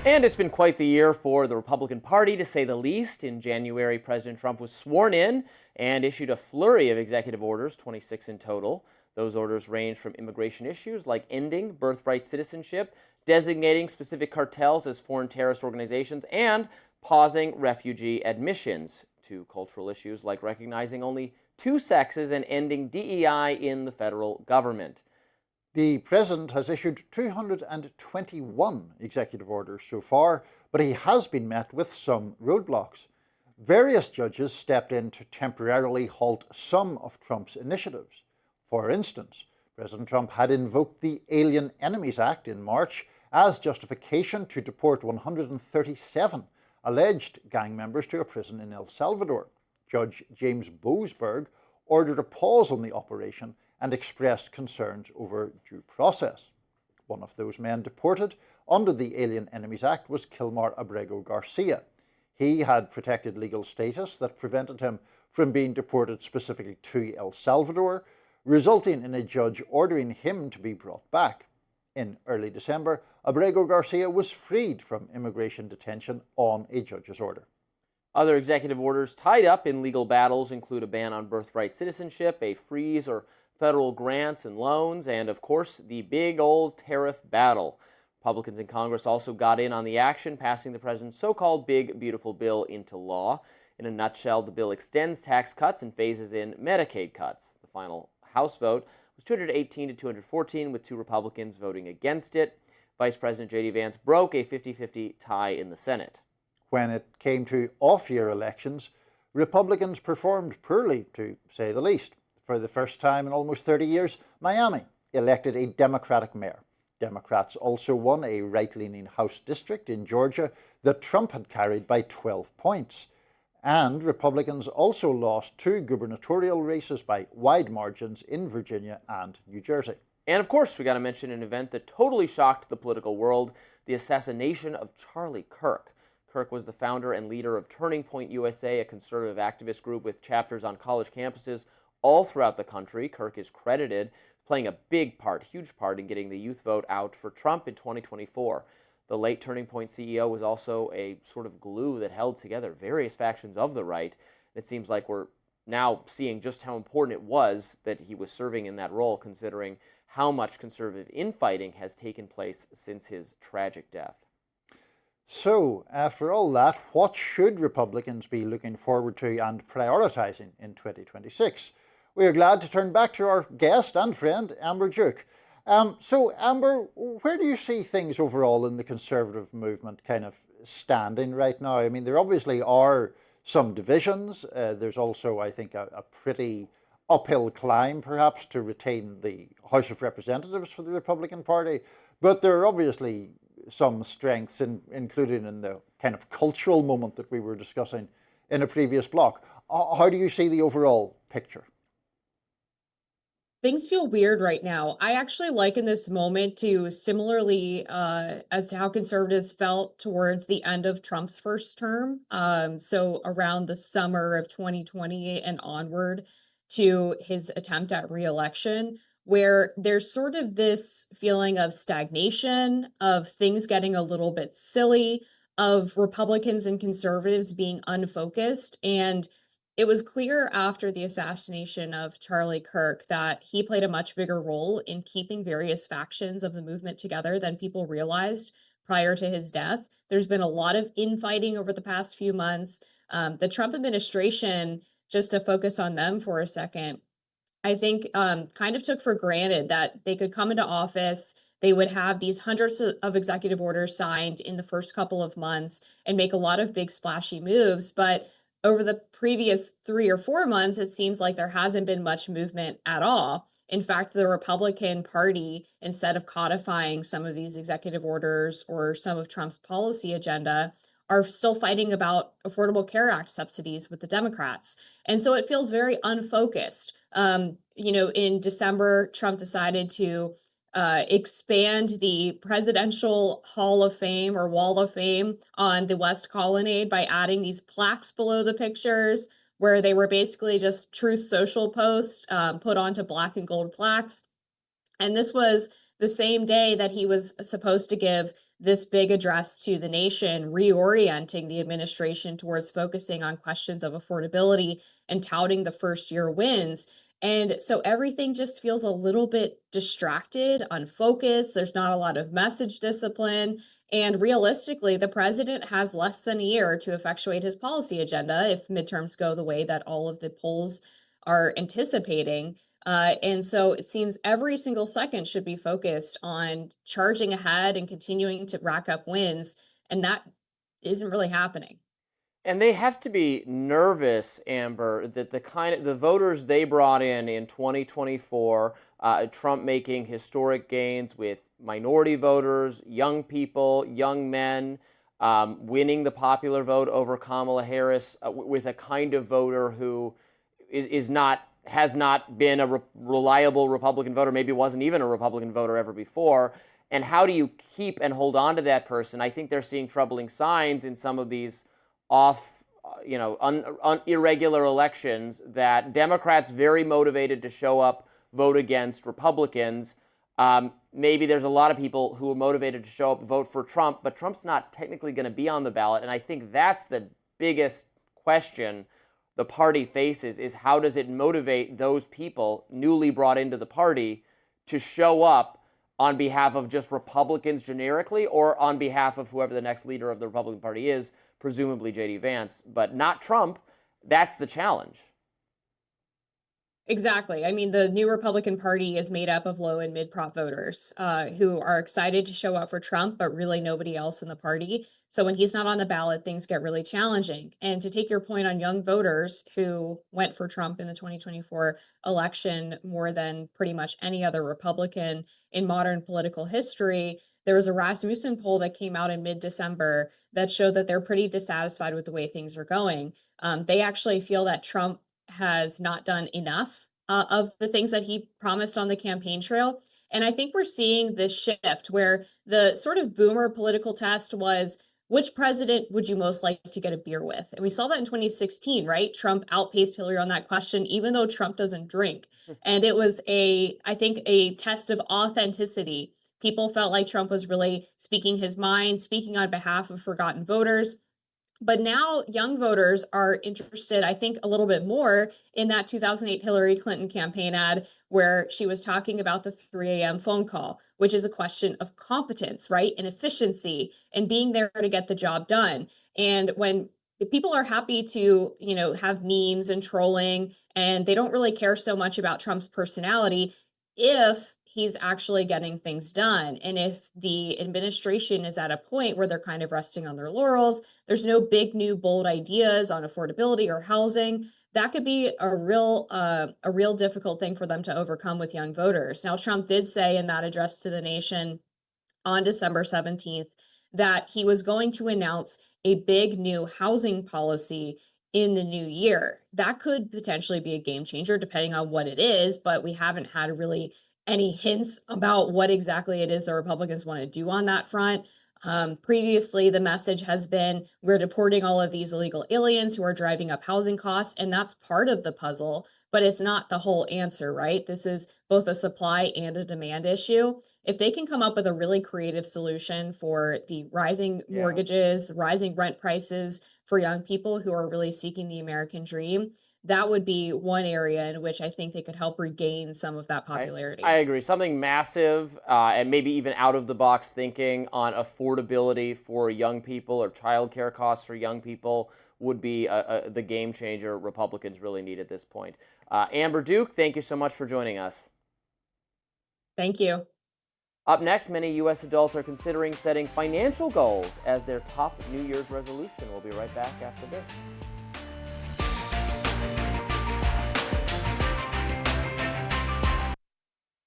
And it's been quite the year for the Republican Party, to say the least. In January, President Trump was sworn in and issued a flurry of executive orders, 26 in total. Those orders range from immigration issues like ending birthright citizenship, designating specific cartels as foreign terrorist organizations, and pausing refugee admissions, to cultural issues like recognizing only two sexes and ending DEI in the federal government. The president has issued 221 executive orders so far, but he has been met with some roadblocks. Various judges stepped in to temporarily halt some of Trump's initiatives. For instance, President Trump had invoked the Alien Enemies Act in March as justification to deport 137 alleged gang members to a prison in El Salvador. Judge James Boasberg ordered a pause on the operation and expressed concerns over due process. One of those men deported under the Alien Enemies Act was Kilmar Abrego Garcia. He had protected legal status that prevented him from being deported specifically to El Salvador, resulting in a judge ordering him to be brought back. In early December, Abrego Garcia was freed from immigration detention on a judge's order. Other executive orders tied up in legal battles include a ban on birthright citizenship, a freeze or federal grants and loans, and of course, the big old tariff battle. Republicans in Congress also got in on the action, passing the president's so-called Big Beautiful Bill into law. In a nutshell, the bill extends tax cuts and phases in Medicaid cuts. The final House vote was 218 to 214, with two Republicans voting against it. Vice President J.D. Vance broke a 50-50 tie in the Senate. When it came to off-year elections, Republicans performed poorly, to say the least. For the first time in almost 30 years, Miami elected a Democratic mayor. Democrats also won a right-leaning House district in Georgia that Trump had carried by 12 points. And Republicans also lost two gubernatorial races by wide margins in Virginia and New Jersey. And of course, we got to mention an event that totally shocked the political world: the assassination of Charlie Kirk. Kirk was the founder and leader of Turning Point USA, a conservative activist group with chapters on college campuses all throughout the country. Kirk is credited playing a big part, huge part, in getting the youth vote out for Trump in 2024. The late Turning Point CEO was also a sort of glue that held together various factions of the right. It seems like we're now seeing just how important it was that he was serving in that role, considering how much conservative infighting has taken place since his tragic death. So, after all that, what should Republicans be looking forward to and prioritizing in 2026? We are glad to turn back to our guest and friend, Amber Duke. So, Amber, where do you see things overall in the conservative movement kind of standing right now? I mean, there obviously are some divisions. There's also, I think, a pretty uphill climb, perhaps, to retain the House of Representatives for the Republican Party. But there are obviously some strengths, including in the kind of cultural moment that we were discussing in a previous block. How do you see the overall picture? Things feel weird right now. I actually liken this moment to similarly as to how conservatives felt towards the end of Trump's first term. So around the summer of 2020 and onward to his attempt at re-election, where there's sort of this feeling of stagnation, of things getting a little bit silly, of Republicans and conservatives being unfocused. And it was clear after the assassination of Charlie Kirk that he played a much bigger role in keeping various factions of the movement together than people realized prior to his death. There's been a lot of infighting over the past few months. The Trump administration, just to focus on them for a second, I think kind of took for granted that they could come into office, they would have these hundreds of executive orders signed in the first couple of months and make a lot of big splashy moves. But over the previous 3 or 4 months, it seems like there hasn't been much movement at all. In fact, the Republican Party, instead of codifying some of these executive orders or some of Trump's policy agenda, are still fighting about Affordable Care Act subsidies with the Democrats. And so it feels very unfocused. In December, Trump decided to expand the Presidential Hall of Fame or Wall of Fame on the West Colonnade by adding these plaques below the pictures where they were basically just Truth Social posts put onto black and gold plaques. And this was the same day that he was supposed to give this big address to the nation, reorienting the administration towards focusing on questions of affordability and touting the first year wins. And so everything just feels a little bit distracted, unfocused. There's not a lot of message discipline. And realistically, the president has less than a year to effectuate his policy agenda if midterms go the way that all of the polls are anticipating. And so it seems every single second should be focused on charging ahead and continuing to rack up wins. And that isn't really happening. And they have to be nervous, Amber, that the voters they brought in 2024, Trump making historic gains with minority voters, young people, young men, winning the popular vote over Kamala Harris with a kind of voter who has not been a reliable Republican voter, maybe wasn't even a Republican voter ever before. And how do you keep and hold on to that person? I think they're seeing troubling signs in some of these irregular elections that Democrats very motivated to show up, vote against Republicans. Maybe there's a lot of people who are motivated to show up, vote for Trump, but Trump's not technically going to be on the ballot. And I think that's the biggest question the party faces, is how does it motivate those people newly brought into the party to show up on behalf of just Republicans generically, or on behalf of whoever the next leader of the Republican Party is, presumably J.D. Vance, but not Trump. That's the challenge. Exactly. I mean, the new Republican Party is made up of low and mid prop voters who are excited to show up for Trump, but really nobody else in the party. So when he's not on the ballot, things get really challenging. And to take your point on young voters who went for Trump in the 2024 election more than pretty much any other Republican in modern political history, there was a Rasmussen poll that came out in mid-December that showed that they're pretty dissatisfied with the way things are going. They actually feel that Trump has not done enough of the things that he promised on the campaign trail. And I think we're seeing this shift where the sort of boomer political test was, which president would you most like to get a beer with? And we saw that in 2016, right? Trump outpaced Hillary on that question, even though Trump doesn't drink. And it was I think a test of authenticity. People felt like Trump was really speaking his mind, speaking on behalf of forgotten voters. But now young voters are interested, I think, a little bit more in that 2008 Hillary Clinton campaign ad where she was talking about the 3 a.m. phone call, which is a question of competence, right? And efficiency and being there to get the job done. And when people are happy to, have memes and trolling, and they don't really care so much about Trump's personality if he's actually getting things done. And if the administration is at a point where they're kind of resting on their laurels, there's no big, new, bold ideas on affordability or housing, that could be a real difficult thing for them to overcome with young voters. Now, Trump did say in that address to the nation on December 17th that he was going to announce a big new housing policy in the new year. That could potentially be a game changer depending on what it is, but we haven't had really any hints about what exactly it is the Republicans want to do on that front. Previously, the message has been we're deporting all of these illegal aliens who are driving up housing costs, and that's part of the puzzle, but it's not the whole answer, right? This is both a supply and a demand issue. If they can come up with a really creative solution for the rising mortgages, rising rent prices for young people who are really seeking the American dream, that would be one area in which I think they could help regain some of that popularity. I agree. Something massive and maybe even out of the box thinking on affordability for young people or childcare costs for young people would be the game changer Republicans really need at this point. Amber Duke, thank you so much for joining us. Thank you. Up next, many U.S. adults are considering setting financial goals as their top New Year's resolution. We'll be right back after this.